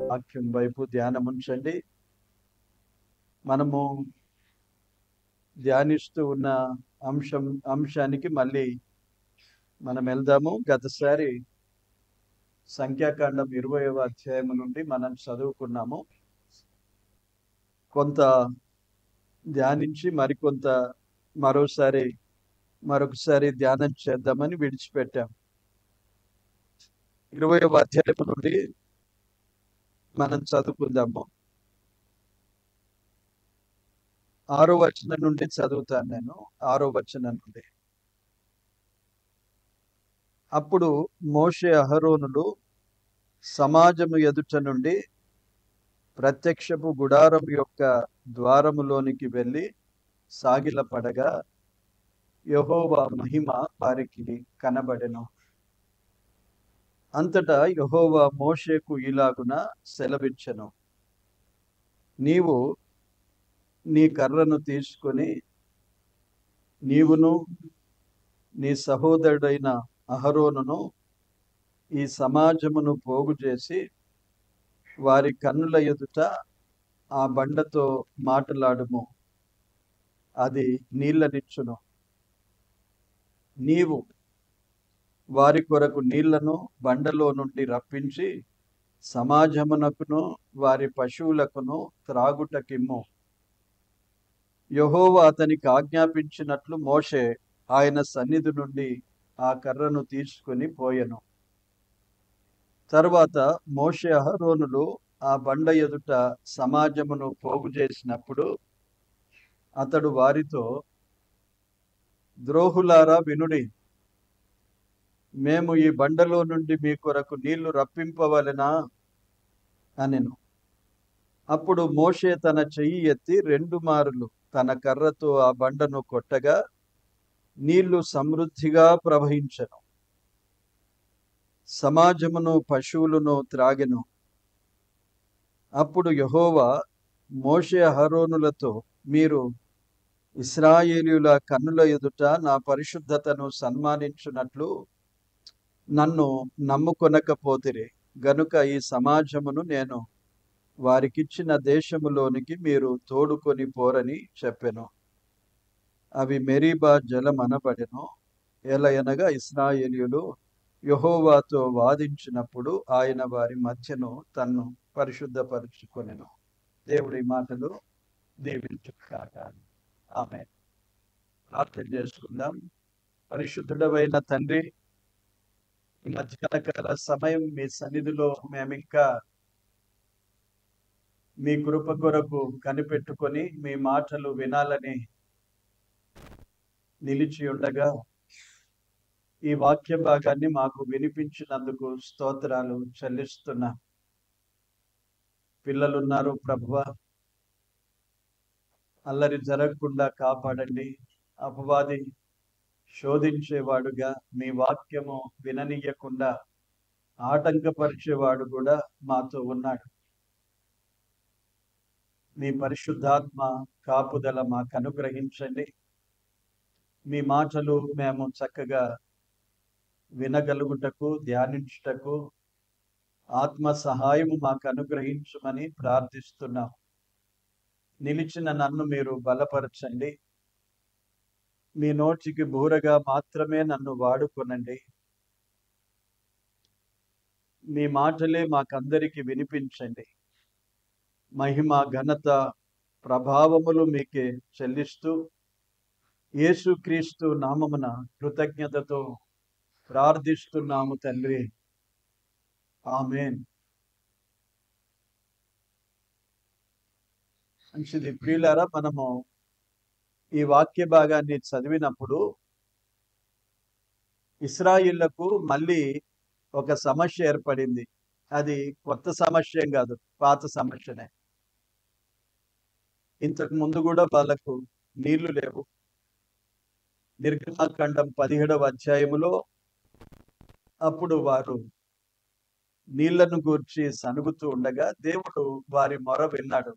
వాక్యం వైపు ధ్యానముంచండి. మనము ధ్యానిస్తూ ఉన్న అంశానికి మళ్ళీ మనం వెళ్దాము. గతసారి సంఖ్యాకాండం 20వ అధ్యాయం నుండి మనం చదువుకున్నాము. కొంత ధ్యానించి మరొకసారి ధ్యానం చేద్దామని విడిచిపెట్టాం. 20వ అధ్యాయం నుండి మనం చదువుకుందాము. 6వ వచనం నుండి చదువుతాను నేను. 6వ వచనం నుండి. అప్పుడు మోషే అహరోనులు సమాజము ఎదుట నుండి ప్రత్యక్షపు గుడారం యొక్క ద్వారములోనికి వెళ్ళి సాగిలపడగా యెహోవా మహిమ వారికి కనబడెను. అంతటా యెహోవా మోషేకు ఇలాగున సెలవిచ్చెను, నీవు నీ కర్రను తీసుకొని నీవును నీ సహోదరుడైన అహరోనును ఈ సమాజమును పోగు చేసి వారి కన్నుల ఎదుట ఆ బండతో మాట్లాడుము, అది నీళ్ళనిచ్చును. నీవు వారి కొరకు నీళ్లను బండలో నుండి రప్పించి సమాజమునకును వారి పశువులకును త్రాగుటకిమ్ము. యెహోవా అతనికి ఆజ్ఞాపించినట్లు మోషే ఆయన సన్నిధి నుండి ఆ కర్రను తీసుకొని పోయెను. తరువాత మోషే అహరోనులు ఆ బండ ఎదుట సమాజమును పోగు చేసినప్పుడు అతడు వారితో, ద్రోహులారా వినుడి, మేము ఈ బండలో నుండి మీ కొరకు నీళ్లు రప్పింపవలెనా అనెను. అప్పుడు మోషే తన చెయ్యి ఎత్తి 2 మారులు తన కర్రతో ఆ బండను కొట్టగా నీళ్లు సమృద్ధిగా ప్రవహించెను. సమాజమును పశువులను త్రాగెను. అప్పుడు యెహోవా మోషే అహరోనులతో, మీరు ఇశ్రాయేలీయుల కన్నుల ఎదుట నా పరిశుద్ధతను సన్మానించున్నట్లు నన్ను నమ్ముకొనకపోతిరి గనుక ఈ సమాజమును నేను వారికిచ్చిన దేశములోనికి మీరు తోడుకొని పోరని చెప్పెను. అవి మెరీబా జలమనబడెను. ఎలయనగా ఇశ్రాయేలీయులు యెహోవాతో వాదించినప్పుడు ఆయన వారి మధ్యను తన్ను పరిశుద్ధపరుచుకొనెను. దేవుడి మాటలు దీవించుగాక. ఆమేన్. ప్రార్థన చేసుకుందాం. పరిశుద్ధుడవైన తండ్రి, ఈ మధ్యాహ్న కాల సమయం మీ సన్నిధిలో మేమింకా మీ కృప కొరకు కనిపెట్టుకొని మీ మాటలు వినాలని నిలిచి ఉండగా ఈ వాక్య భాగాన్ని మాకు వినిపించినందుకు స్తోత్రాలు చెల్లిస్తున్నా. పిల్లలున్నారు ప్రభువా, అల్లరి జరగకుండా కాపాడండి. అపవాది శోధించేవాడుగా, మీ వాక్యము విననీయకుండా ఆటంకపరిచేవాడు కూడా మాతో ఉన్నాడు. మీ పరిశుద్ధాత్మ కాపుదల మాకు అనుగ్రహించండి. మీ మాటలు మేము చక్కగా వినగలుగుటకు, ధ్యానించుటకు ఆత్మ సహాయము మాకు అనుగ్రహించమని ప్రార్థిస్తున్నాం. నిలిచిన నన్ను మీరు బలపరచండి. మీ నోటికి బూరగా మాత్రమే నన్ను వాడుకొనండి. మీ మాటలే మాకందరికి వినిపించండి. మహిమ, ఘనత, ప్రభావములు మీకే చెల్లిస్తూ యేసుక్రీస్తు నామమున కృతజ్ఞతతో ప్రార్థిస్తున్నాము తండ్రి. ఆమేన్. మంచిది ప్రియులారా, మనము ఈ వాక్య భాగాన్ని చదివినప్పుడు ఇశ్రాయేళ్లకు మళ్ళీ ఒక సమస్య ఏర్పడింది. అది కొత్త సమస్య ఏం కాదు, పాత సమస్యనే. ఇంతకు ముందు కూడా వాళ్ళకు నీళ్లు లేవు. నిర్గమాకాండం 17వ అధ్యాయములో అప్పుడు వారు నీళ్లను గూర్చి సనుగుతూ ఉండగా దేవుడు వారి మొర విన్నాడు,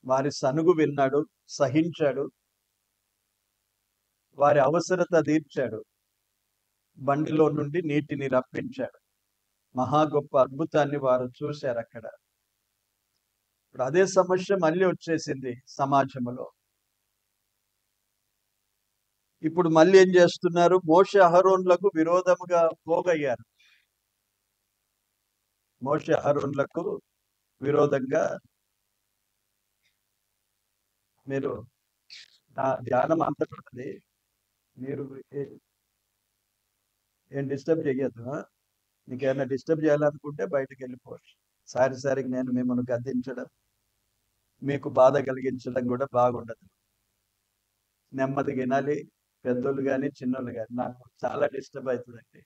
వారి సనుగు విన్నాడు, సహించాడు, వారి అవసరత తీర్చాడు, బండిలో నుండి నీటిని రప్పించాడు. మహా గొప్ప అద్భుతాన్ని వారు చూశారు అక్కడ. ఇప్పుడు అదే సమస్య మళ్ళీ వచ్చేసింది సమాజంలో. ఇప్పుడు మళ్ళీ ఏం చేస్తున్నారు? మోషే అహరోన్లకు విరోధముగా పోగయ్యారు. మోషే అహరోన్లకు విరోధంగా మీరు నా ధ్యానం అంతటి మీరు ఏం డిస్టర్బ్ చేయొద్దు. నీకేమైనా డిస్టర్బ్ చేయాలనుకుంటే బయటకు వెళ్ళిపోవచ్చు. సారికి నేను మిమ్మల్ని గద్దించడం, మీకు బాధ కలిగించడం కూడా బాగుండదు. నెమ్మదిగా వినాలి. పెద్దోళ్ళు కానీ చిన్నోళ్ళు కానీ. నాకు చాలా డిస్టర్బ్ అవుతుందండి.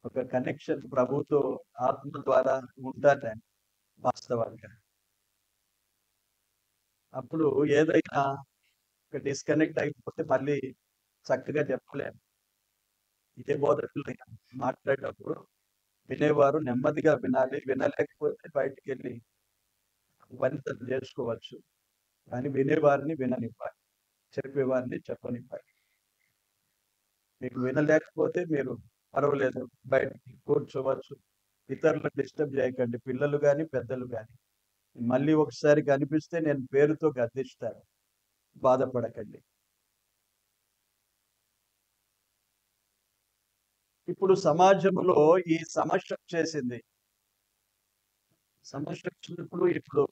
ఒక కనెక్షన్ ప్రభుతో ఆత్మ ద్వారా ఉంటాను వాస్తవంగా. అప్పుడు ఏదైనా ఒక డిస్కనెక్ట్ అయిపోతే మళ్ళీ చక్కగా చెప్పలేము. ఇదే బోధకులు మాట్లాడేటప్పుడు వినేవారు నెమ్మదిగా వినాలి. వినలేకపోతే బయటికి వెళ్ళి వంతన చేసుకోవచ్చు. కానీ వినేవారిని విననివ్వాలి, చెప్పేవారిని చెప్పనివ్వాలి. మీకు వినలేకపోతే మీరు పర్వాలేదు, బయటికి కూర్చోవచ్చు. ఇతరులకు డిస్టర్బ్ చేయకండి, పిల్లలు కానీ పెద్దలు కానీ. మళ్ళీ ఒకసారి కనిపిస్తే నేను పేరుతో గద్దిస్తాను, బాధపడకండి. ఇప్పుడు సమాజంలో ఈ సమస్య వచ్చేసింది. సమస్య వచ్చినప్పుడు ఇప్పుడు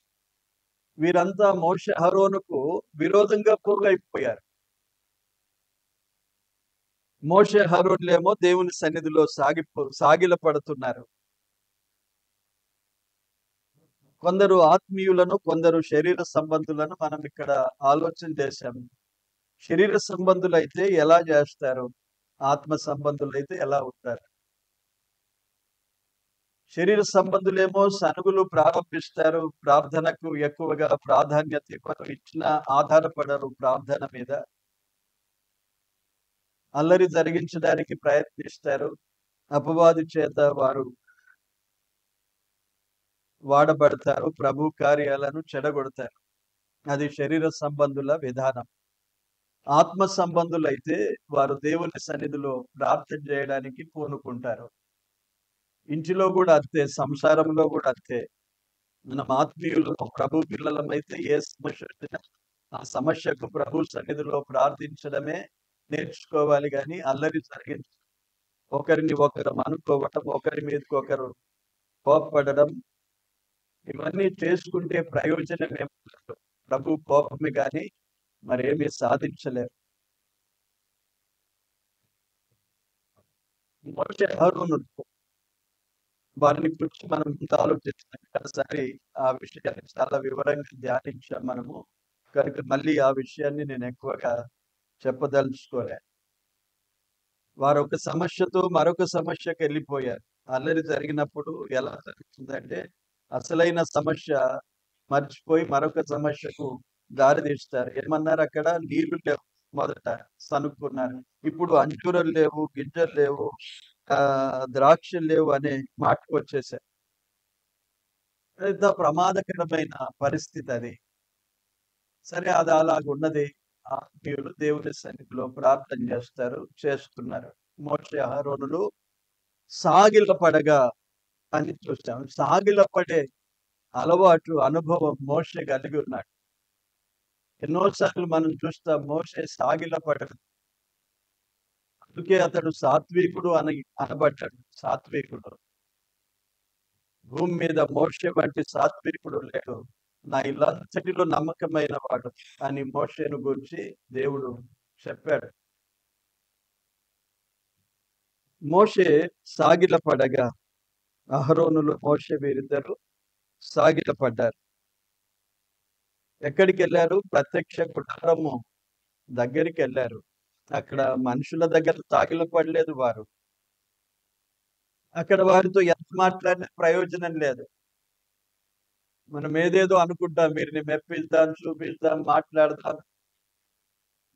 వీరంతా మోషే అహరోనుకు విరోధంగా పోగైపోయారు. మోషే అహరోనులేమో దేవుని సన్నిధిలో సాగిల పడుతున్నారు. కొందరు ఆత్మీయులను, కొందరు శరీర సంబంధులను మనం ఇక్కడ ఆలోచన చేశాము. శరీర సంబంధులైతే ఎలా చేస్తారు? ఆత్మ సంబంధులైతే ఎలా ఉంటారు? శరీర సంబంధులేమో సనుగులు ప్రారంభిస్తారు. ప్రార్థనకు ఎక్కువగా ప్రాధాన్యత ఇచ్చిన ఆధారపడరు ప్రార్థన మీద. అల్లరి జరిగించడానికి ప్రయత్నిస్తారు. అపవాది చేత వారు వాడబడతారు. ప్రభు కార్యాలను చెడగొడతారు. అది శరీర సంబంధుల విధానం. ఆత్మ సంబంధులైతే వారు దేవుని సన్నిధిలో ప్రార్థన చేయడానికి పూనుకుంటారు. ఇంటిలో కూడా అంతే, సంసారంలో కూడా అంతే. మనం ఆత్మీయులు, ప్రభు పిల్లలమైతే ఏ సమస్య వచ్చినా ఆ సమస్యకు ప్రభు సన్నిధిలో ప్రార్థించడమే నేర్చుకోవాలి. కానీ అల్లరి జరిగించి ఒకరిని ఒకరు అనుకోవటం, ఒకరి మీదకి ఒకరు కోపపడడం, ఇవన్నీ చేసుకుంటే ప్రయోజనం ఏమో. ప్రభు కోపమే కానీ మరేమీ సాధించలేరు. మోషే అహరోను వారిని గురించి మనం ఇంత ఆలోచిస్తున్నాం. ఒకసారి ఆ విషయాన్ని చాలా వివరంగా ధ్యానించాం మనము. కనుక మళ్ళీ ఆ విషయాన్ని నేను ఎక్కువగా చెప్పదలుచుకోలే. వారు ఒక సమస్యతో మరొక సమస్యకు వెళ్ళిపోయారు. అల్లరి జరిగినప్పుడు ఎలా జరుగుతుందంటే అసలైన సమస్య మర్చిపోయి మరొక సమస్యకు దారి తీస్తారు. ఏమన్నారు అక్కడ? నీళ్లు లేవు, మొదట సనుక్కున్నారు. ఇప్పుడు అంజూరలు లేవు, గింజలు లేవు, ద్రాక్షలు లేవు అనే మాటకు వచ్చేసారు. పెద్ద ప్రమాదకరమైన పరిస్థితి అది. సరే, అది అలాగున్నది. ఆత్మీయులు దేవుని సన్నిధిలో ప్రార్థన చేస్తున్నారు. మోషే అహరోనులు సాగిలపడగా అని చూస్తాం. సాగిలపడే అలవాటు, అనుభవం మోషే కలిగి ఉన్నాడు. ఎన్నోసార్లు మనం చూస్తాం మోషే సాగిలపడడు. అందుకే అతడు సాత్వికుడు అని అనబడ్డాడు. సాత్వికుడు. భూమి మీద మోషే వంటి సాత్వికుడు లేడు. నా ఇల్లంతటిలో నమ్మకమైన వాడు అని మోషేను గురించి దేవుడు చెప్పాడు. మోషే సాగిలపడగా అహరోనులు, మోషే వీరిద్దరు సాగిలపడ్డారు. ఎక్కడికి వెళ్ళారు? ప్రత్యక్ష గుడారము దగ్గరికి వెళ్ళారు. అక్కడ మనుషుల దగ్గర సాగిలపడలేదు వారు. అక్కడ వారితో ఎంత మాట్లాడిన ప్రయోజనం లేదు. మనం ఏదేదో అనుకుంటాం, వీరిని మెప్పిద్దాం, చూపిద్దాం, మాట్లాడదాం,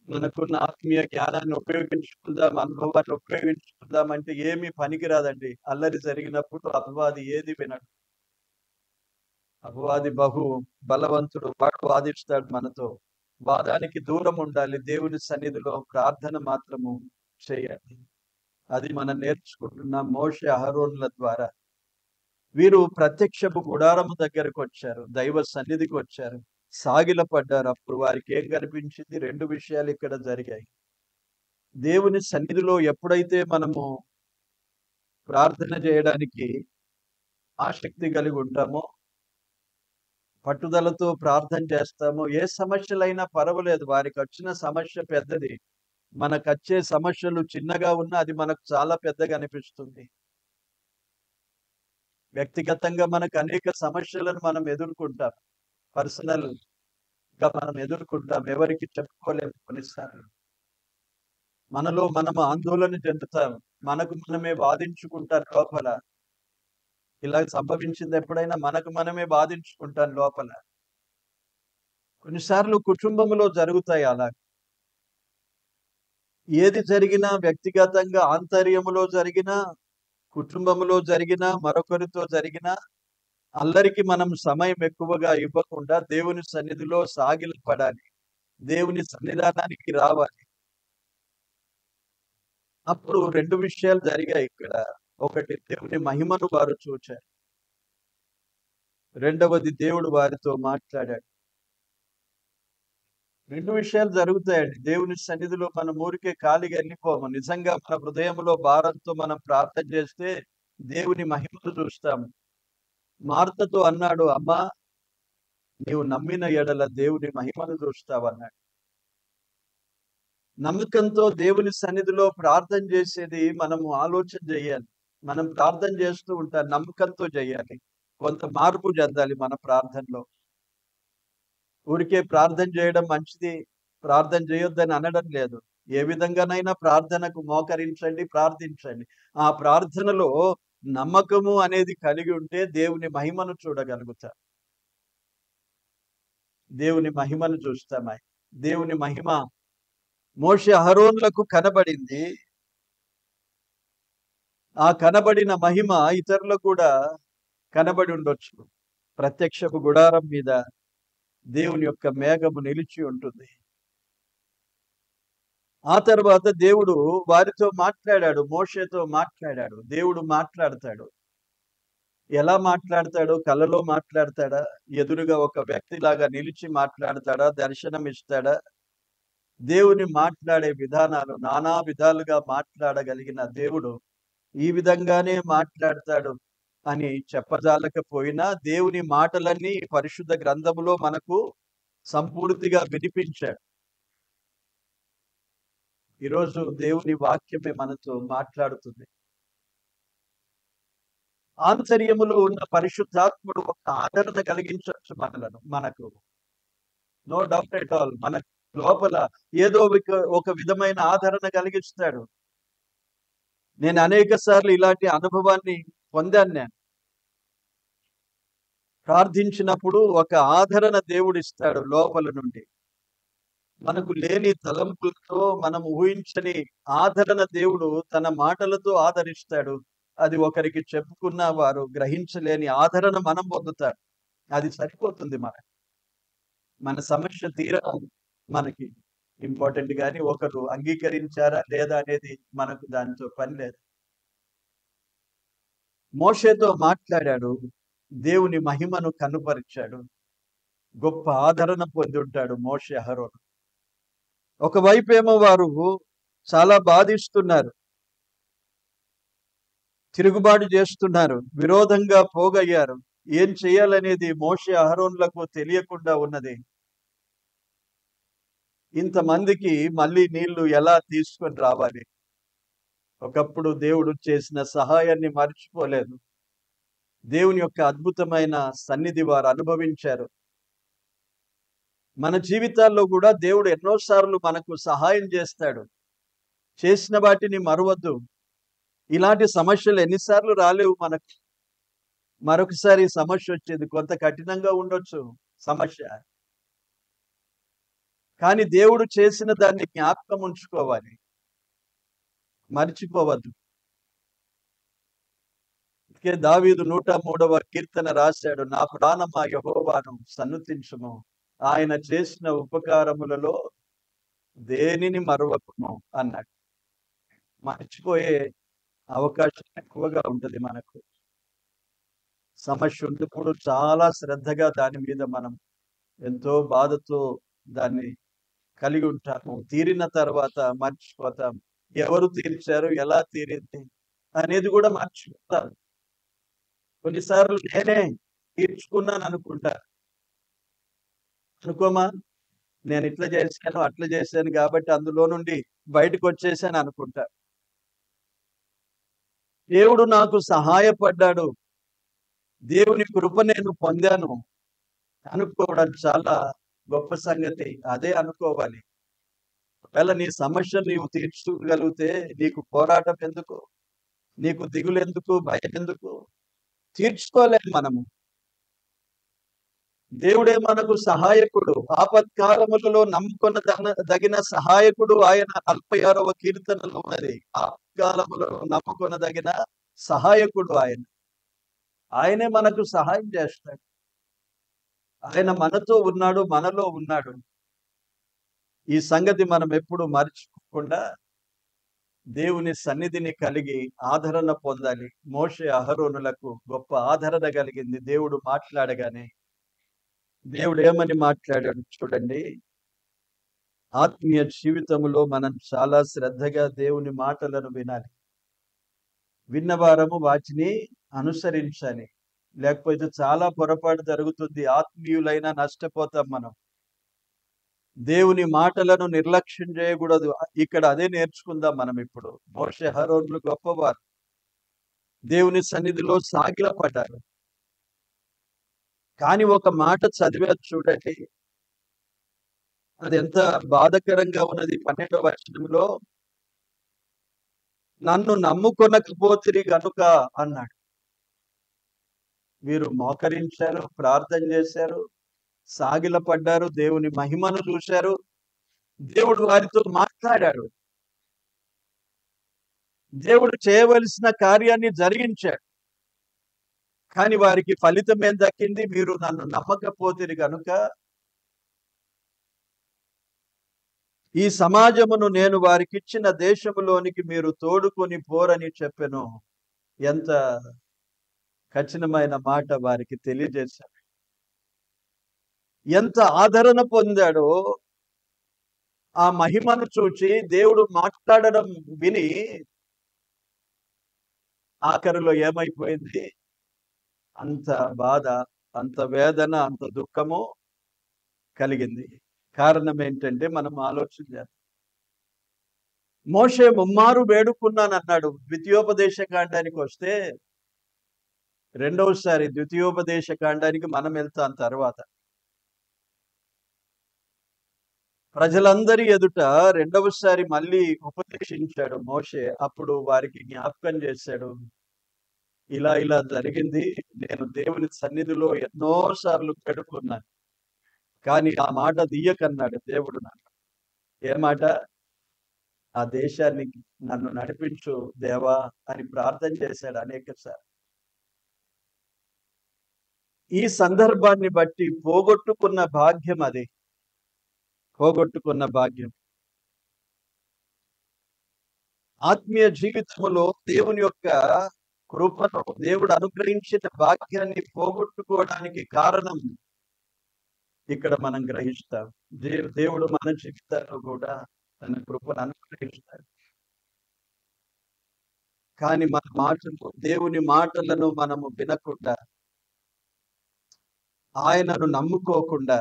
మనకున్న ఆత్మీయ జ్ఞానాన్ని ఉపయోగించుకుందాం, అనుభవాన్ని ఉపయోగించుకుందాం అంటే ఏమీ పనికిరాదండి. అల్లరి జరిగినప్పుడు అపవాది ఏది వినడు. అపవాది బహు బలవంతుడు. వాడు వాదిస్తాడు మనతో. వాదానికి దూరం ఉండాలి. దేవుని సన్నిధిలో ప్రార్థన మాత్రము చేయాలి. అది మనం నేర్చుకుంటున్న మోషే అహరోనుల ద్వారా. వీరు ప్రత్యక్షపు గుడారము దగ్గరకు వచ్చారు, దైవ సన్నిధికి వచ్చారు, సాగిలపడ్డారు. అప్పుడు వారికి ఏం కనిపించింది? రెండు విషయాలు ఇక్కడ జరిగాయి. దేవుని సన్నిధిలో ఎప్పుడైతే మనము ప్రార్థన చేయడానికి ఆసక్తి కలిగి ఉంటామో, పట్టుదలతో ప్రార్థన చేస్తామో, ఏ సమస్యలైనా పర్వాలేదు, వారికి వచ్చిన సమస్య పెద్దది, మనకొచ్చే సమస్యలు చిన్నగా ఉన్నా అది మనకు చాలా పెద్దగా అనిపిస్తుంది. వ్యక్తిగతంగా మనకు అనేక సమస్యలను మనం ఎదుర్కొంటాం, పర్సనల్ గా మనం ఎదుర్కొంటాం, ఎవరికి చెప్పుకోలేము. కొన్నిసార్లు మనలో మనం ఆందోళన చెందుతాం, మనకు మనమే బాధించుకుంటాం లోపల. ఇలా సంభవించింది ఎప్పుడైనా? మనకు మనమే బాధించుకుంటాం లోపల. కొన్నిసార్లు కుటుంబంలో జరుగుతాయి అలా. ఏది జరిగినా, వ్యక్తిగతంగా ఆంతర్యములో జరిగినా, కుటుంబంలో జరిగినా, మరొకరితో జరిగినా, అందరికి మనం సమయం ఎక్కువగా ఇవ్వకుండా దేవుని సన్నిధిలో సాగిలపడాలి, దేవుని సన్నిధానానికి రావాలి. అప్పుడు రెండు విషయాలు జరిగాయి ఇక్కడ. ఒకటి, దేవుని మహిమను వారు చూచారు. రెండవది, దేవుడు వారితో మాట్లాడాడు. రెండు విషయాలు జరుగుతాయండి. దేవుని సన్నిధిలో మనం ఊరికే ఖాళీగా వెళ్ళిపోము. నిజంగా మన హృదయంలో భారంతో మనం ప్రార్థన చేస్తే దేవుని మహిమను చూస్తాము. మార్తతో అన్నాడు, అమ్మా, నీవు నమ్మిన ఎడల దేవుని మహిమను చూస్తావన్నాడు. నమ్మకంతో దేవుని సన్నిధిలో ప్రార్థన చేసేది మనము ఆలోచన చేయాలి. మనం ప్రార్థన చేస్తూ ఉంటాం, నమ్మకంతో చేయాలి. కొంత మార్పు చెందాలి మన ప్రార్థనలో. ఊరికే ప్రార్థన చేయడం మంచిది, ప్రార్థన చేయొద్దని అనడం లేదు. ఏ విధంగానైనా ప్రార్థనకు మోకరించండి, ప్రార్థించండి. ఆ ప్రార్థనలో నమ్మకము అనేది కలిగి ఉంటే దేవుని మహిమను చూడగలుగుతాం. దేవుని మహిమను చూస్తామా? దేవుని మహిమ మోషే అహరోనులకు కనబడింది. ఆ కనబడిన మహిమ ఇతరులకు కూడా కనబడి ఉండొచ్చు. ప్రత్యక్షపు గుడారం మీద దేవుని యొక్క మేఘము నిలిచి ఉంటుంది. ఆ తర్వాత దేవుడు వారితో మాట్లాడాడు, మోషేతో మాట్లాడాడు. దేవుడు మాట్లాడతాడు. ఎలా మాట్లాడతాడు? కలలో మాట్లాడతాడా? ఎదురుగా ఒక వ్యక్తిలాగా నిలిచి మాట్లాడతాడా? దర్శనం ఇస్తాడా? దేవుని మాట్లాడే విధానాలు నానా విధాలుగా మాట్లాడగలిగిన దేవుడు ఈ విధంగానే మాట్లాడతాడు అని చెప్పజాలకపోయినా, దేవుని మాటలన్నీ పరిశుద్ధ గ్రంథములో మనకు సంపూర్తిగా వినిపించాడు. ఈరోజు దేవుని వాక్యమే మనతో మాట్లాడుతుంది. ఆంతర్యములో ఉన్న పరిశుద్ధాత్ముడు ఒక ఆదరణ కలిగించవచ్చు మనకు. No doubt at all. మన లోపల ఏదో ఒక విధమైన ఆదరణ కలిగిస్తాడు. నేను అనేక సార్లు ఇలాంటి అనుభవాన్ని పొందాను. నేను ప్రార్థించినప్పుడు ఒక ఆదరణ దేవుడిస్తాడు లోపల నుండి. మనకు లేని తలంపులతో, మనం ఊహించని ఆదరణ దేవుడు తన మాటలతో ఆదరిస్తాడు. అది ఒకరికి చెప్పుకున్న వారు గ్రహించలేని ఆదరణ మనం పొందుతాడు. అది సరిపోతుంది మనకి. మన సమస్య తీరడం మనకి ఇంపార్టెంట్, గాని ఒకరు అంగీకరించారా లేదా అనేది మనకు దానితో పని లేదు. మోషేతో మాట్లాడాడు, దేవుని మహిమను కనుపరిచాడు. గొప్ప ఆదరణ పొంది ఉంటాడు మోషే, అహరోను. ఒకవైపేమో వారు చాలా బాధిస్తున్నారు, తిరుగుబాటు చేస్తున్నారు, విరోధంగా పోగయ్యారు. ఏం చేయాలనేది మోషే అహరోనులకు తెలియకుండా ఉన్నది. ఇంతమందికి మళ్ళీ నీళ్లు ఎలా తీసుకొని రావాలి? ఒకప్పుడు దేవుడు చేసిన సహాయాన్ని మర్చిపోలేదు. దేవుని యొక్క అద్భుతమైన సన్నిధి వారు అనుభవించారు. మన జీవితాల్లో కూడా దేవుడు ఎన్నోసార్లు మనకు సహాయం చేస్తాడు. చేసిన వాటిని మరవద్దు. ఇలాంటి సమస్యలు ఎన్నిసార్లు రాలేవు మనకు. మరొకసారి సమస్య వచ్చేది కొంత కఠినంగా ఉండొచ్చు సమస్య, కానీ దేవుడు చేసిన దాన్ని జ్ఞాపకం ఉంచుకోవాలి, మర్చిపోవద్దు. దావీదు 103వ కీర్తన రాశాడు, నా ప్రాణమా యెహోవాను సన్నుతించుము, ఆయన చేసిన ఉపకారములలో దేనిని మరవకుము అన్నాడు. మర్చిపోయే అవకాశం ఎక్కువగా ఉంటుంది మనకు. సమస్య ఉన్నప్పుడు చాలా శ్రద్ధగా దాని మీద మనం ఎంతో బాధతో దాన్ని కలిగి ఉంటాము. తీరిన తర్వాత మర్చిపోతాం. ఎవరు తీర్చారు, ఎలా తీరింది అనేది కూడా మర్చిపోతాం. కొన్నిసార్లు నేనే తీర్చుకున్నాను అనుకుంటా. అనుకోమా, నేను ఇట్లా చేశాను, అట్లా చేశాను కాబట్టి అందులో నుండి బయటకు వచ్చేసాను అనుకుంటా. దేవుడు నాకు సహాయపడ్డాడు, దేవుని కృప నేను పొందాను అనుకోవడం చాలా గొప్ప సంగతి. అదే అనుకోవాలి. ఒకవేళ నీ సమస్యలు నీవు తీర్చుకోగలిగితే నీకు పోరాటం ఎందుకు, నీకు దిగులు ఎందుకు, భయం ఎందుకు? తీర్చుకోలేము మనము. దేవుడే మనకు సహాయకుడు. ఆపత్కాలములలో దగిన సహాయకుడు ఆయన. 46వ కీర్తనలో ఉన్నది. ఆపత్కాలములలో నమ్ముకొనదగిన సహాయకుడు ఆయన. ఆయనే మనకు సహాయం చేస్తాడు. ఆయన మనతో ఉన్నాడు, మనలో ఉన్నాడు. ఈ సంగతి మనం ఎప్పుడు మర్చిపోకుండా దేవుని సన్నిధిని కలిగి ఆదరణ పొందాలి. మోషే అహరోనులకు గొప్ప ఆదరణ కలిగింది దేవుడు మాట్లాడగానే. దేవుడు ఏమని మాట్లాడాడు చూడండి. ఆత్మీయ జీవితంలో మనం చాలా శ్రద్ధగా దేవుని మాటలను వినాలి. విన్నవారము వాటిని అనుసరించాలి. లేకపోతే చాలా పొరపాటు జరుగుతుంది. ఆత్మీయులైనా నష్టపోతాం మనం. దేవుని మాటలను నిర్లక్ష్యం చేయకూడదు. ఇక్కడ అదే నేర్చుకుందాం మనం ఇప్పుడు. మోషే అహరోనులు గొప్పవారు. దేవుని సన్నిధిలో సాగిలపడ్డారు. కానీ ఒక మాట చదివారు చూడండి, అది ఎంత బాధకరంగా ఉన్నది. 12వ వచనంలో, నన్ను నమ్ముకొనకపోతిరి గనుక అన్నాడు. వీరు మోకరించారు, ప్రార్థన చేశారు, సాగిలపడ్డారు, దేవుని మహిమను చూశారు, దేవుడు వారితో మాట్లాడాడు, దేవుడు చేయవలసిన కార్యాన్ని జరిగించాడు. కానీ వారికి ఫలితం ఏం దక్కింది? మీరు నన్ను నమ్మకపోతిరి గనుక ఈ సమాజమును నేను వారికిచ్చిన దేశములోనికి మీరు తోడుకొని పోరని చెప్పెను. ఎంత కఠినమైన మాట వారికి తెలియజేశాడు. ఎంత ఆదరణ పొందాడో ఆ మహిమను చూచి దేవుడు మాట్లాడడం విని ఆఖరిలో ఏమైపోయింది? అంత బాధ, అంత వేదన, అంత దుఃఖము కలిగింది. కారణం ఏంటంటే మనం ఆలోచన చేద్దాం. మోషే ముమ్మారు వేడుకున్నానన్నాడు. ద్వితీయోపదేశ కాండానికి వస్తే, రెండవసారి ద్వితీయోపదేశ కాండానికి మనం వెళ్తాం తర్వాత. ప్రజలందరి ఎదుట రెండవసారి మళ్ళీ ఉపదేశించాడు మోషే. అప్పుడు వారికి జ్ఞాపకం చేశాడు, ఇలా ఇలా జరిగింది. నేను దేవుని సన్నిధిలో ఎన్నోసార్లు పెడుకున్నాను, కానీ ఆ మాట తీయకన్నాడు దేవుడు నాకు. ఏ మాట? ఆ దేశాన్ని నన్ను నడిపించు దేవా అని ప్రార్థన చేశాడు అనేకసార్లు. ఈ సందర్భాన్ని బట్టి పోగొట్టుకున్న భాగ్యం అది. పోగొట్టుకున్న భాగ్యం. ఆత్మీయ జీవితంలో దేవుని యొక్క కృపను, దేవుడు అనుగ్రహించిన భాగ్యాన్ని పోగొట్టుకోవడానికి కారణం ఇక్కడ మనం గ్రహిస్తాం. దేవుడు మన జీవితాల్లో కూడా తన కృపను అనుగ్రహిస్తాడు. కానీ మన మాటలు, దేవుని మాటలను మనము వినకుండా, ఆయనను నమ్ముకోకుండా,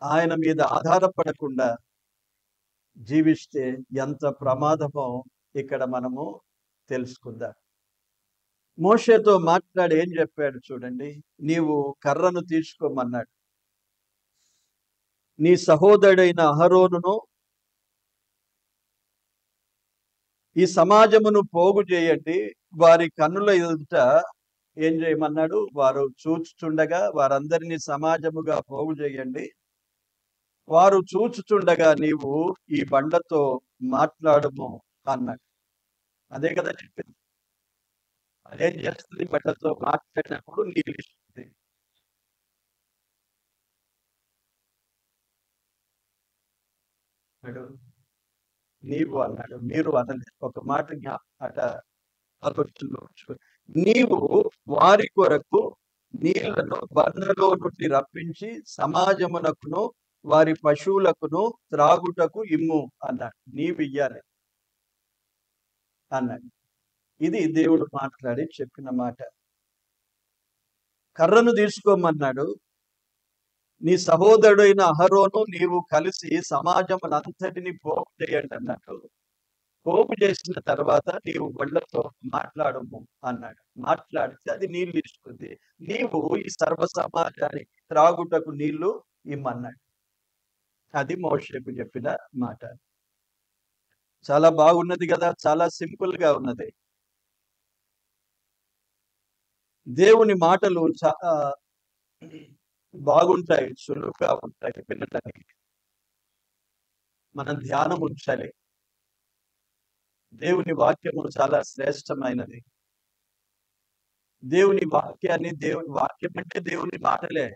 ఆయన మీద ఆధారపడకుండా జీవిస్తే ఎంత ప్రమాదమో ఇక్కడ మనము తెలుసుకుందాం. మోషేతో మాట్లాడి ఏం చెప్పాడు చూడండి. నీవు కర్రను తీసుకోమన్నాడు. నీ సహోదరుడైన అహరోనును ఈ సమాజమును పోగు చేయండి. వారి కన్నుల ఎదుట ఏం చేయమన్నాడు? వారు చూచుచుండగా వారందరినీ సమాజముగా పోగు చేయండి. వారు చూచుచుండగా నీవు ఈ బండతో మాట్లాడము అన్నాడు. అదే కదా చెప్పింది. అదేం చేస్తుంది? బండతో మాట్లాడినప్పుడు నీళ్ళు ఇస్తుంది. నీవు అన్నాడు, మీరు అనలేదు. ఒక మాట అట ఆలోచనలో నీవు వారి కొరకు నీళ్లను బండలో నుండి రప్పించి సమాజమునకును వారి పశువులకును త్రాగుటకు ఇమ్ము అన్నాడు. నీవు ఇయ్యాలి అన్నాడు. ఇది దేవుడు మాట్లాడి చెప్పిన మాట. కర్రను తీసుకోమన్నాడు. నీ సహోదరుడైన అహరోను నీవు కలిసి సమాజమునంతటిని పోగు చేయండి అన్నట్టు. పోగు చేసిన తర్వాత నీవు వాళ్ళతో మాట్లాడము అన్నాడు. మాట్లాడితే అది నీళ్లు ఇస్తుంది. నీవు ఈ సర్వ సమాజానికి త్రాగుటకు నీళ్లు ఇమ్మన్నాడు. అది మోషేకు చెప్పిన మాట. చాలా బాగున్నది కదా, చాలా సింపుల్ గా ఉన్నది. దేవుని మాటలు చాలా బాగుంటాయి, సులువుగా ఉంటాయి వినడానికి. మనం ధ్యానం ఉంచాలి. దేవుని వాక్యము చాలా శ్రేష్టమైనది. దేవుని వాక్యాన్ని, దేవుని వాక్యం అంటే దేవుని మాటలే.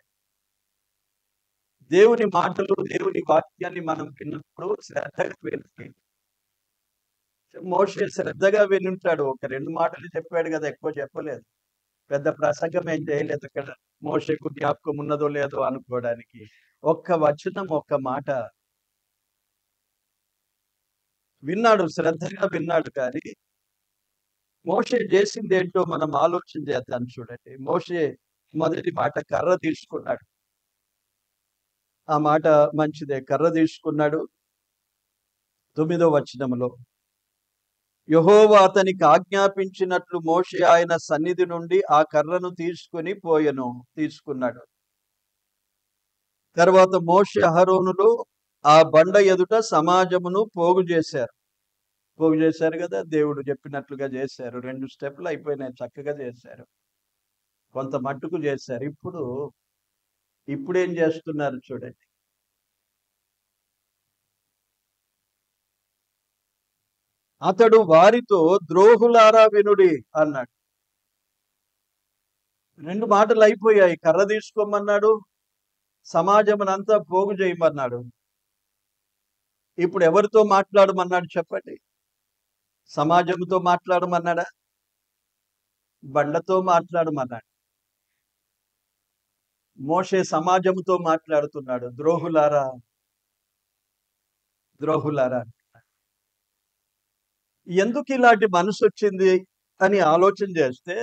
దేవుని మాటలు, దేవుని వాక్యాన్ని మనం విన్నప్పుడు శ్రద్ధగా వినాలి. మోషే శ్రద్ధగా వినుంటాడు. ఒక 2 మాటలు చెప్పాడు కదా, ఎక్కువ చెప్పలేదు. పెద్ద ప్రసంగం ఏం చేయలేదు అక్కడ. మోషేకు జ్ఞాపకం ఉన్నదో లేదో అనుకోవడానికి ఒక్క వచనం, ఒక్క మాట విన్నాడు, శ్రద్ధగా విన్నాడు. కానీ మోషే చేసింది ఏంటో మనం ఆలోచన చేద్దాం. చూడండి, మోషే మొదటి మాట కర్ర తీసుకున్నాడు. ఆ మాట మంచిదే, కర్ర తీసుకున్నాడు. 9వ వచనంలో యెహోవా అతనికి ఆజ్ఞాపించినట్లు మోషే ఆయన సన్నిధి నుండి ఆ కర్రను తీసుకున్నాడు. తర్వాత మోషే అహరోనులు ఆ బండ ఎదుట సమాజమును పోగు చేశారు కదా, దేవుడు చెప్పినట్లుగా చేశారు. 2 స్టెప్లు అయిపోయినాయి, చక్కగా చేశారు, కొంత మట్టుకు చేశారు. ఇప్పుడు ఏం చేస్తున్నారు చూడండి. అతడు వారితో ద్రోహులారా వినుడి అన్నాడు. 2 మాటలు అయిపోయాయి. కర్ర తీసుకోమన్నాడు, సమాజమునంతా పోగు చేయమన్నాడు. ఇప్పుడు ఎవరితో మాట్లాడమన్నాడు చెప్పండి? సమాజంతో మాట్లాడమన్నాడా? బండతో మాట్లాడమన్నాడు. మోషే సమాజంతో మాట్లాడుతున్నాడు. ద్రోహులారా ఎందుకు ఇలాంటి మనసు వచ్చింది అని ఆలోచన చేస్తే,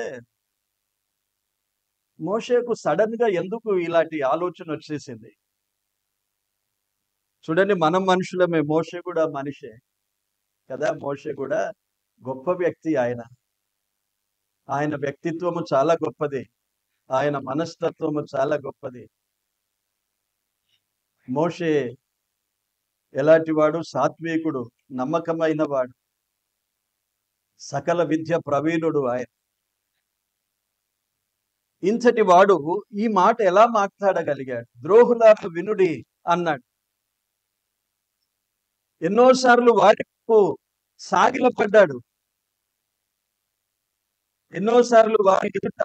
మోషేకు సడన్ గా ఎందుకు ఇలాంటి ఆలోచన వచ్చేసింది? చూడండి, మనం మనుషులమే, మోషే కూడా మనిషే కదా. మోషే కూడా గొప్ప వ్యక్తి. ఆయన వ్యక్తిత్వము చాలా గొప్పది, ఆయన మనస్తత్వము చాలా గొప్పది. మోషే ఎలాంటి వాడు? సాత్వికుడు, నమ్మకమైన వాడు, సకల విద్య ప్రవీణుడు. ఆయన ఇంతటి వాడు ఈ మాట ఎలా మాట్లాడగలిగాడు? ద్రోహులారా వినుడి అన్నాడు. ఎన్నోసార్లు వారికు సాగిలపడ్డాడు, ఎన్నోసార్లు వారి ఎదుట